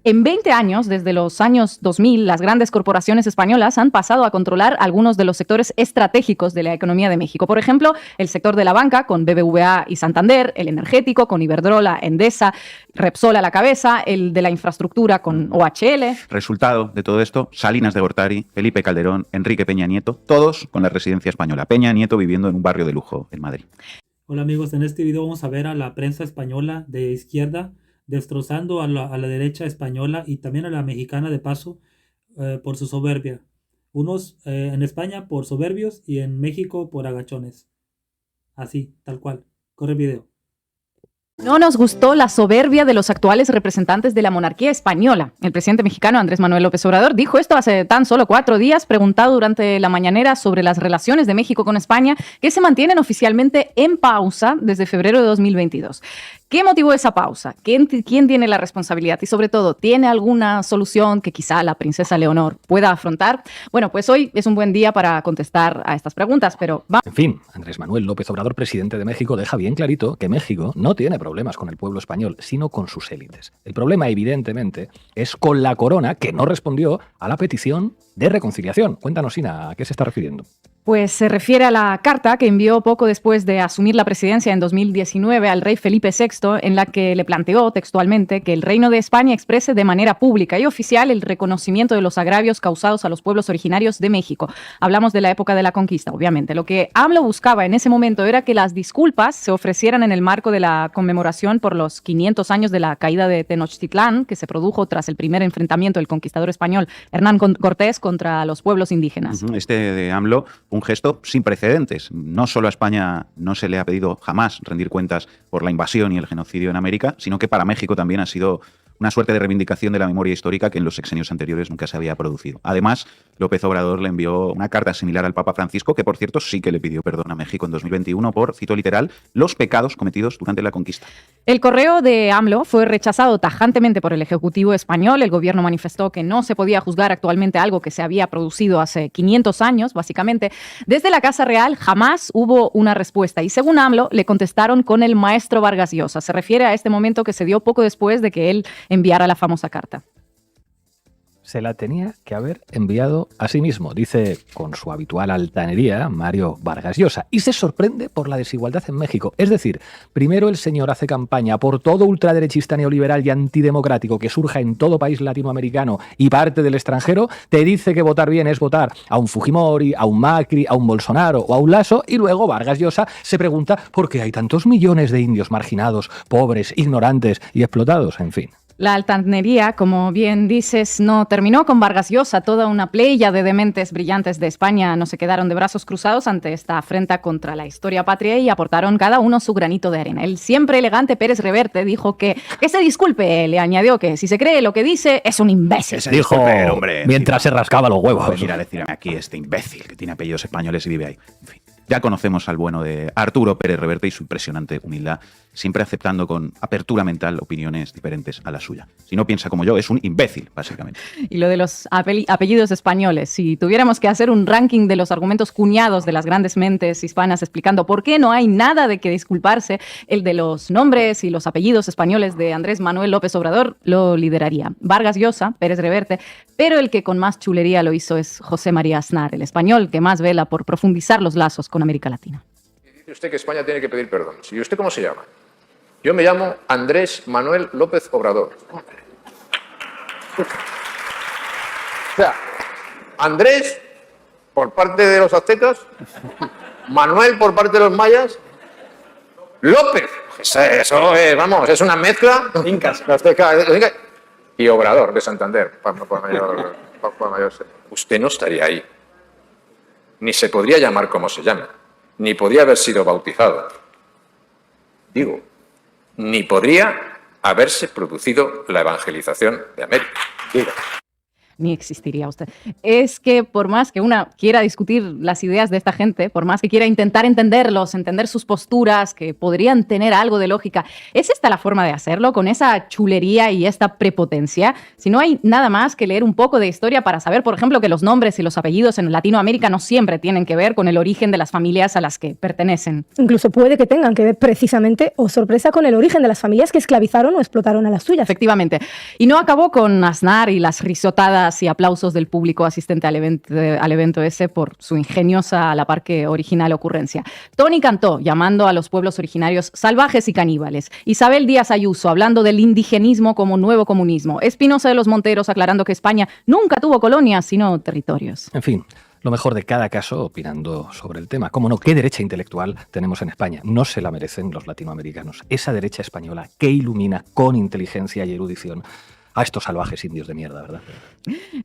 En 20 años, desde los años 2000, las grandes corporaciones españolas han pasado a controlar algunos de los sectores estratégicos de la economía de México. Por ejemplo, el sector de la banca, con BBVA y Santander, el energético, con Iberdrola, Endesa, Repsol a la cabeza, el de la infraestructura, con OHL. Resultado de todo esto, Salinas de Gortari, Felipe Calderón, Enrique Peña Nieto, todos con la residencia española. Peña Nieto viviendo en un barrio de lujo en Madrid. Hola amigos, en este video vamos a ver a la prensa española de izquierda destrozando a la derecha española y también a la mexicana de paso por su soberbia. Unos en España por soberbios y en México por agachones. Así, tal cual. Corre el video. No nos gustó la soberbia de los actuales representantes de la monarquía española. El presidente mexicano Andrés Manuel López Obrador dijo esto hace tan solo 4 días, preguntado durante la mañanera sobre las relaciones de México con España, que se mantienen oficialmente en pausa desde febrero de 2022. ¿Qué motivó esa pausa? ¿Quién tiene la responsabilidad? Y sobre todo, ¿tiene alguna solución que quizá la princesa Leonor pueda afrontar? Bueno, pues hoy es un buen día para contestar a estas preguntas, pero En fin, Andrés Manuel López Obrador, presidente de México, deja bien clarito que México no tiene problemas con el pueblo español, sino con sus élites. El problema, evidentemente, es con la corona, que no respondió a la petición de reconciliación. Cuéntanos, Ina, ¿a qué se está refiriendo? Pues se refiere a la carta que envió poco después de asumir la presidencia en 2019 al rey Felipe VI, en la que le planteó textualmente que el Reino de España exprese de manera pública y oficial el reconocimiento de los agravios causados a los pueblos originarios de México. Hablamos de la época de la conquista, obviamente. Lo que AMLO buscaba en ese momento era que las disculpas se ofrecieran en el marco de la conmemoración por los 500 años de la caída de Tenochtitlán, que se produjo tras el primer enfrentamiento del conquistador español Hernán Cortés contra los pueblos indígenas. Este de AMLO, un gesto sin precedentes. No solo a España no se le ha pedido jamás rendir cuentas por la invasión y el genocidio en América, sino que para México también ha sido una suerte de reivindicación de la memoria histórica que en los sexenios anteriores nunca se había producido. Además, López Obrador le envió una carta similar al Papa Francisco, que por cierto sí que le pidió perdón a México en 2021 por, cito literal, los pecados cometidos durante la conquista. El correo de AMLO fue rechazado tajantemente por el Ejecutivo español. El gobierno manifestó que no se podía juzgar actualmente algo que se había producido hace 500 años, básicamente. Desde la Casa Real jamás hubo una respuesta y según AMLO le contestaron con el maestro Vargas Llosa. Se refiere a este momento que se dio poco después de que él enviara la famosa carta. Se la tenía que haber enviado a sí mismo, dice con su habitual altanería Mario Vargas Llosa, y se sorprende por la desigualdad en México. Es decir, primero el señor hace campaña por todo ultraderechista neoliberal y antidemocrático que surja en todo país latinoamericano y parte del extranjero, te dice que votar bien es votar a un Fujimori, a un Macri, a un Bolsonaro o a un Lasso, y luego Vargas Llosa se pregunta por qué hay tantos millones de indios marginados, pobres, ignorantes y explotados, en fin. La altanería, como bien dices, no terminó con Vargas Llosa. Toda una playa de dementes brillantes de España no se quedaron de brazos cruzados ante esta afrenta contra la historia patria y aportaron cada uno su granito de arena. El siempre elegante Pérez Reverte dijo que se disculpe, le añadió que si se cree lo que dice es un imbécil. Dijo, hombre, mientras se rascaba los huevos. Venir a decirme aquí este imbécil que tiene apellidos españoles y vive ahí. En fin. Ya conocemos al bueno de Arturo Pérez Reverte y su impresionante humildad, siempre aceptando con apertura mental opiniones diferentes a la suya. Si no piensa como yo, es un imbécil, básicamente. Y lo de los apellidos españoles, si tuviéramos que hacer un ranking de los argumentos cuñados de las grandes mentes hispanas explicando por qué no hay nada de que disculparse, el de los nombres y los apellidos españoles de Andrés Manuel López Obrador lo lideraría Vargas Llosa, Pérez Reverte, pero el que con más chulería lo hizo es José María Aznar, el español que más vela por profundizar los lazos con América Latina. Dice usted que España tiene que pedir perdón. ¿Y usted cómo se llama? Yo me llamo Andrés Manuel López Obrador. O sea, Andrés por parte de los aztecas, Manuel por parte de los mayas, López. Eso es, vamos, es una mezcla. Incas. Y Obrador de Santander. Por mayor. Usted no estaría ahí. Ni se podría llamar como se llama. Ni podría haber sido bautizado. Digo, ni podría haberse producido la evangelización de América. Diga. ni existiría usted. Es que por más que una quiera discutir las ideas de esta gente, por más que quiera intentar entenderlos, entender sus posturas, que podrían tener algo de lógica, ¿es esta la forma de hacerlo, con esa chulería y esta prepotencia? Si no hay nada más que leer un poco de historia para saber, por ejemplo, que los nombres y los apellidos en Latinoamérica no siempre tienen que ver con el origen de las familias a las que pertenecen. Incluso puede que tengan que ver precisamente, o sorpresa, con el origen de las familias que esclavizaron o explotaron a las suyas. Efectivamente. Y no acabó con Aznar y las risotadas y aplausos del público asistente al evento ese por su ingeniosa, a la par que original ocurrencia. Tony Cantó, llamando a los pueblos originarios salvajes y caníbales. Isabel Díaz Ayuso, hablando del indigenismo como nuevo comunismo. Espinosa de los Monteros, aclarando que España nunca tuvo colonias, sino territorios. En fin, lo mejor de cada caso opinando sobre el tema. Cómo no, qué derecha intelectual tenemos en España. No se la merecen los latinoamericanos. Esa derecha española que ilumina con inteligencia y erudición a estos salvajes indios de mierda, ¿verdad?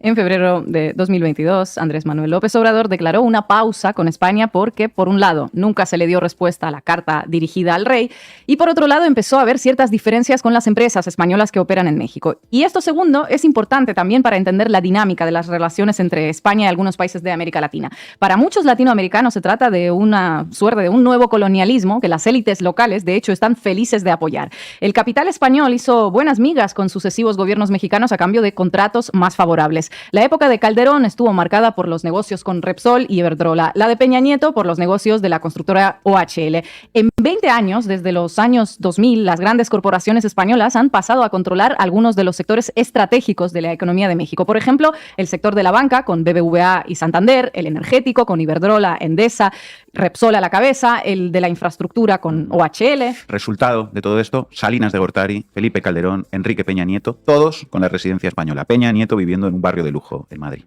En febrero de 2022, Andrés Manuel López Obrador declaró una pausa con España porque, por un lado, nunca se le dio respuesta a la carta dirigida al rey y, por otro lado, empezó a haber ciertas diferencias con las empresas españolas que operan en México. Y esto segundo es importante también para entender la dinámica de las relaciones entre España y algunos países de América Latina. Para muchos latinoamericanos se trata de una suerte de un nuevo colonialismo que las élites locales, de hecho, están felices de apoyar. El capital español hizo buenas migas con sucesivos gobiernos mexicanos a cambio de contratos más favorables. La época de Calderón estuvo marcada por los negocios con Repsol y Iberdrola, la de Peña Nieto por los negocios de la constructora OHL. En 20 años, desde los años 2000, las grandes corporaciones españolas han pasado a controlar algunos de los sectores estratégicos de la economía de México. Por ejemplo, el sector de la banca con BBVA y Santander, el energético con Iberdrola, Endesa, Repsol a la cabeza, el de la infraestructura con OHL. Resultado de todo esto, Salinas de Gortari, Felipe Calderón, Enrique Peña Nieto, todos con la residencia española. Peña Nieto viviendo en un barrio de lujo en Madrid.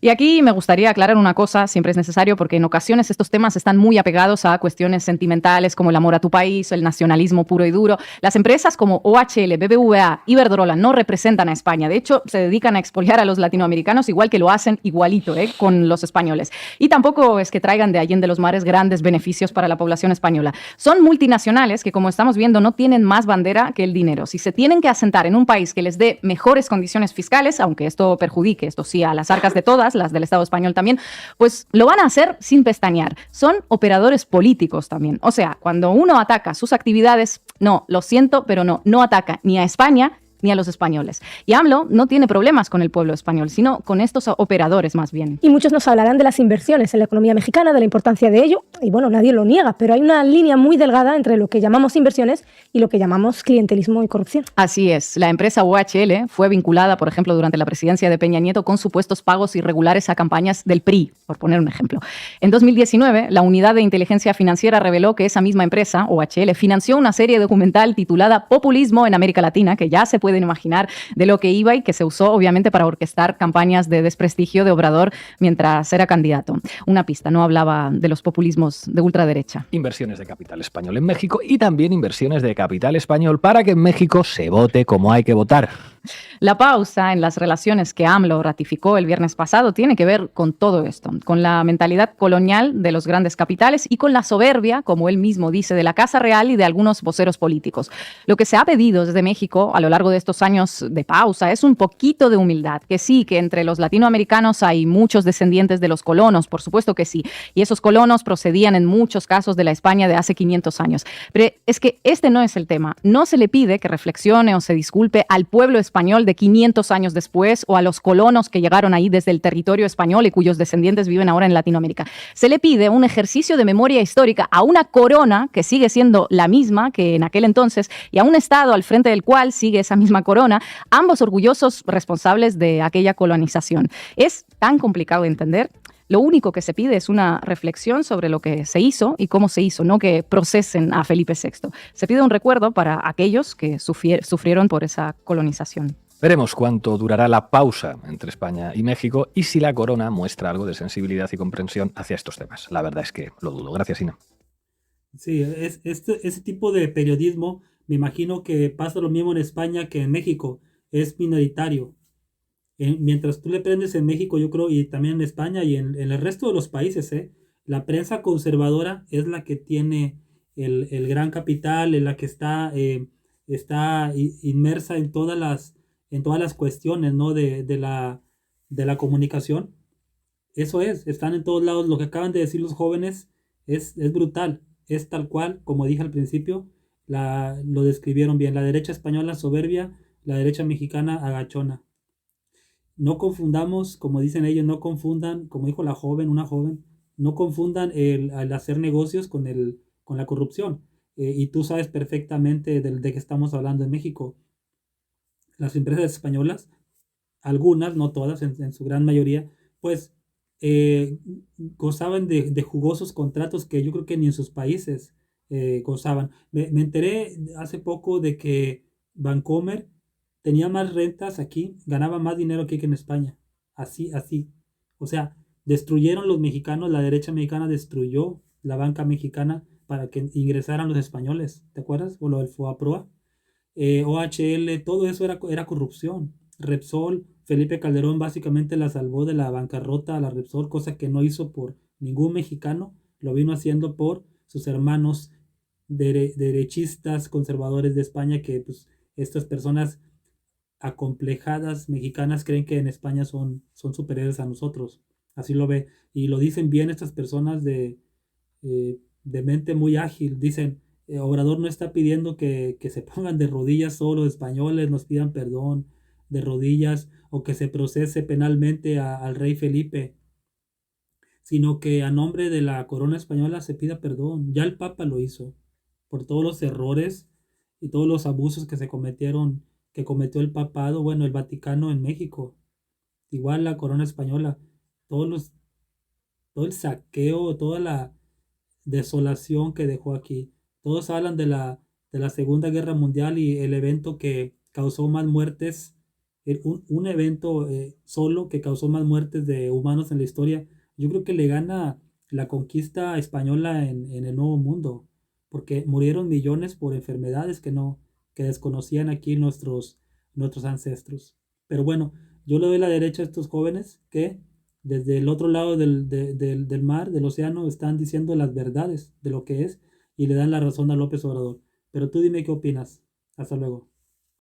Y aquí me gustaría aclarar una cosa, siempre es necesario, porque en ocasiones estos temas están muy apegados a cuestiones sentimentales como el amor a tu país o el nacionalismo puro y duro. Las empresas como OHL, BBVA, Iberdrola no representan a España. De hecho, se dedican a expoliar a los latinoamericanos igual que lo hacen igualito con los españoles. Y tampoco es que traigan de allende los mares grandes beneficios para la población española. Son multinacionales que, como estamos viendo, no tienen más bandera que el dinero. Si se tienen que asentar en un país que les dé mejores condiciones fiscales, aunque esto perjudique, esto sí, a las arcas de todas, las del Estado español también, pues lo van a hacer sin pestañear. Son operadores políticos también. O sea, cuando uno ataca sus actividades, no, lo siento, pero no ataca ni a España ni a los españoles. Y AMLO no tiene problemas con el pueblo español, sino con estos operadores más bien. Y muchos nos hablarán de las inversiones en la economía mexicana, de la importancia de ello, y bueno, nadie lo niega, pero hay una línea muy delgada entre lo que llamamos inversiones y lo que llamamos clientelismo y corrupción. Así es. La empresa OHL fue vinculada, por ejemplo, durante la presidencia de Peña Nieto con supuestos pagos irregulares a campañas del PRI, por poner un ejemplo. En 2019, la Unidad de Inteligencia Financiera reveló que esa misma empresa, OHL, financió una serie documental titulada Populismo en América Latina, que ya se pueden imaginar de lo que iba y que se usó obviamente para orquestar campañas de desprestigio de Obrador mientras era candidato. Una pista, no hablaba de los populismos de ultraderecha. Inversiones de capital español en México y también inversiones de capital español para que en México se vote como hay que votar. La pausa en las relaciones que AMLO ratificó el viernes pasado tiene que ver con todo esto, con la mentalidad colonial de los grandes capitales y con la soberbia, como él mismo dice, de la Casa Real y de algunos voceros políticos. Lo que se ha pedido desde México a lo largo de estos años de pausa es un poquito de humildad, que sí, que entre los latinoamericanos hay muchos descendientes de los colonos, por supuesto que sí, y esos colonos procedían en muchos casos de la España de hace 500 años. Pero es que este no es el tema. No se le pide que reflexione o se disculpe al pueblo español de 500 años después o a los colonos que llegaron ahí desde el territorio español y cuyos descendientes viven ahora en Latinoamérica. Se le pide un ejercicio de memoria histórica a una corona que sigue siendo la misma que en aquel entonces y a un Estado al frente del cual sigue esa misma corona, ambos orgullosos responsables de aquella colonización. Es tan complicado de entender. Lo único que se pide es una reflexión sobre lo que se hizo y cómo se hizo, no que procesen a Felipe VI. Se pide un recuerdo para aquellos que sufrieron por esa colonización. Veremos cuánto durará la pausa entre España y México y si la corona muestra algo de sensibilidad y comprensión hacia estos temas. La verdad es que lo dudo. Gracias, Ina. Sí, ese tipo de periodismo, me imagino que pasa lo mismo en España que en México, es minoritario. Mientras tú le prendes en México, yo creo, y también en España y en el resto de los países, la prensa conservadora es la que tiene el gran capital, en la que está inmersa en todas las cuestiones, ¿no? de de la comunicación. Eso están en todos lados. Lo que acaban de decir los jóvenes es brutal. Es tal cual, como dije al principio, lo describieron bien. La derecha española soberbia, la derecha mexicana agachona. No confundamos, como dicen ellos, no confundan, como dijo una joven, no confundan el hacer negocios con la corrupción. Y tú sabes perfectamente de qué estamos hablando en México. Las empresas españolas, algunas, no todas, en su gran mayoría, pues eh, gozaban de jugosos contratos que yo creo que ni en sus países gozaban. Me enteré hace poco de que Vancomer tenía más rentas aquí, ganaba más dinero aquí que en España. Así, así. O sea, destruyeron los mexicanos, la derecha mexicana destruyó la banca mexicana para que ingresaran los españoles. ¿Te acuerdas? O lo del FOAPROA. OHL, todo eso era corrupción. Repsol, Felipe Calderón básicamente la salvó de la bancarrota a la Repsol, cosa que no hizo por ningún mexicano, lo vino haciendo por sus hermanos derechistas, conservadores de España, que pues estas personas acomplejadas mexicanas creen que en España son superiores a nosotros. Así lo ve. Y lo dicen bien estas personas de mente muy ágil. Dicen, Obrador no está pidiendo que se pongan de rodillas solo españoles, nos pidan perdón de rodillas o que se procese penalmente al rey Felipe, sino que a nombre de la corona española se pida perdón. Ya el Papa lo hizo por todos los errores y todos los abusos que se cometieron, que cometió el papado, bueno, el Vaticano en México. Igual la corona española, todos los, todo el saqueo, toda la desolación que dejó aquí. Todos hablan de la Segunda Guerra Mundial y el evento que causó más muertes, un evento solo que causó más muertes de humanos en la historia. Yo creo que le gana la conquista española en el Nuevo Mundo, porque murieron millones por enfermedades que desconocían aquí nuestros ancestros. Pero bueno, yo le doy la derecha a estos jóvenes que desde el otro lado del mar, del océano, están diciendo las verdades de lo que es y le dan la razón a López Obrador. Pero tú dime qué opinas. Hasta luego.